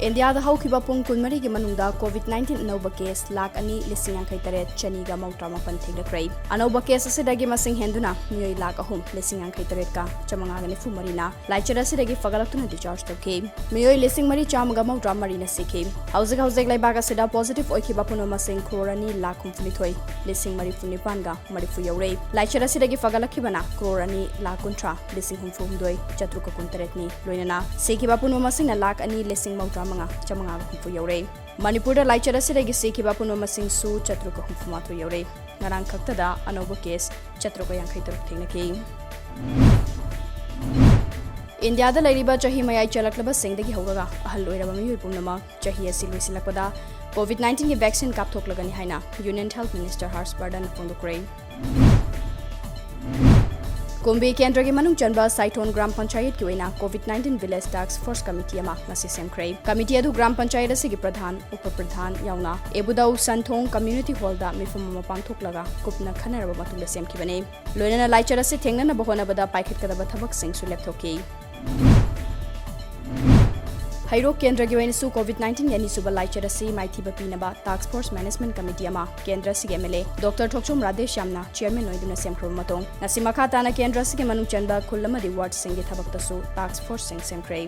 India da haukiba pung kunmari gi manungda COVID-19 anauba case lakh ani lising angkai taret chaniga mautra mapan thegrakrai anauba case asidagi masing henduna mioi lakh ahum lising angkai taret ka chamanga gani fu marina laichara asidagi fagalaktuna discharge tawke mioi lising mari chamaga mautra marina sikhe hauzek laibaga sida positive oikiba puno masing crorani lakh humfuni lising mari funi panga mari fu yaure laichara asidagi fagalakibana crorani lakh kuntra lising humfu humdoi chatruka kuntaretni loinana sekiba puno masing na lakh ani lising mautra chamanga humfu yaure Manipur da laichara sidagi sekiba puno masing su chatruka humfu matru yaure ngarang khaktada anoba case chatruka yankai taruk thengnaki India da lairiba chahi mayai chalaklaba singdagi hawraga ahal loiraba miyoi pumnama chahi asi loisilakpada COVID-19 ki vaccine kapthoklagani haina Union Health Minister Harshvardhan Fondokrai Kumbi Kendra ki manung chanba Saiton Gram Panchayat ki oina COVID-19 Village Task Force Committee ama ngasi semkrai committee adu Gram Panchayat asigi pradhan upapradhan yauna ebudau Santhong Community Hall da mifum ama pangthoklaga kupna khanaraba matungda semkibane loinana laichara se thengnana bahona bada paikhet kadaba thabak sing su lepthoki Hairo Kendra ki oina su COVID-19 yani suba laichara se maithiba pinaba Task Force Management Committee ama Kendra sig MLA Dr. Thokchom Radesh Yamna chairman oiduna semkhro matong nasi makhatana Kendra sig manung chanba kullama di ward sing gi thabak tasu Task Force sing semkrai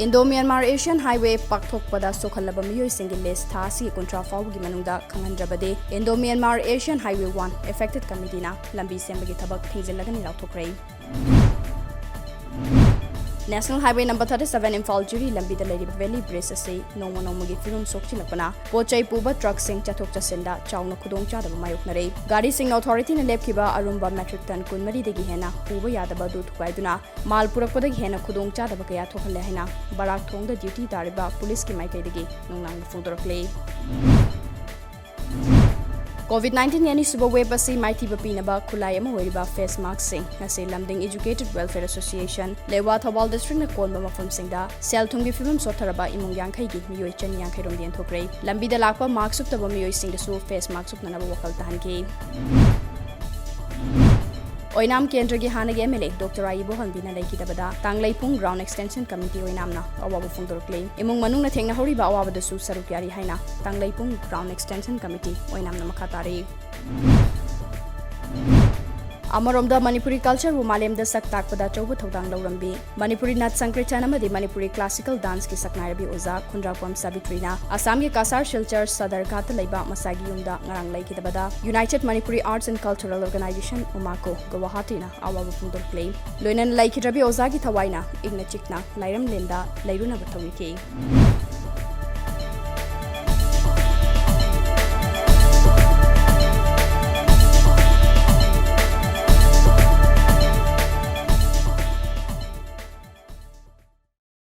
Indo-Myanmar Asian Highway pakthokpada sokhalaba miyoi single list tha si kontra fawu gi manungda khangandrabade Indo-Myanmar Asian Highway 1 affected committee na lambi sembagi thabak thingjelagani rauthokrai National Highway number 37 Imphal Juri lambi da leriba Valley Bridge ase nongma gi firum sokchilakpana pochai puba truck sing chathok chasinda chauna khudong chadaba mayoknare gari sing authority na lepkiba arumba metric ton kunmari degi hena puba yadaba du thukaiduna mal purakpada hena khudong chadaba kaya thokhale hena barak thong da duty tariba police ki maikai degi nongnang fudorakle COVID-19 yani suba web asi maiti bapinaba khulai ama hoiriba face mask sing nase lamding Educated Welfare Association lewa thawal district na kolba mafam singda sel thungi film sotharaba imong yankhai gi miyoi chan yankhai rom den thokrai lambi da lakpa mask suk taba miyoi sing da su face mask suk na wakal tahan ki Oinam Kendra gi hanagi MLA Dr. Aibo Hanbina Leki dabada Tanglai Pung Ground Extension Committee oinamna awabu fundorkle imung manung na thengna horiba awabada su saruk yari haina Tanglai Pung Ground Extension Committee oinamna makhatari Amaromda Manipuri culture wo malemda sak takpada chauba thodang laurambi Manipuri nat sankritan amadi Manipuri classical dance ki saknairabi oza khundrapam sabitrina Assam ki Kasar Shilchar Sadar Ghat laiba masagi yumda ngarang lai kidabada United Manipuri Arts and Cultural Organization Umako Guwahati na awabu pundor play loinan lai kidrabi oza ki thawaina igna chikna lairam lenda lairuna bathawi ke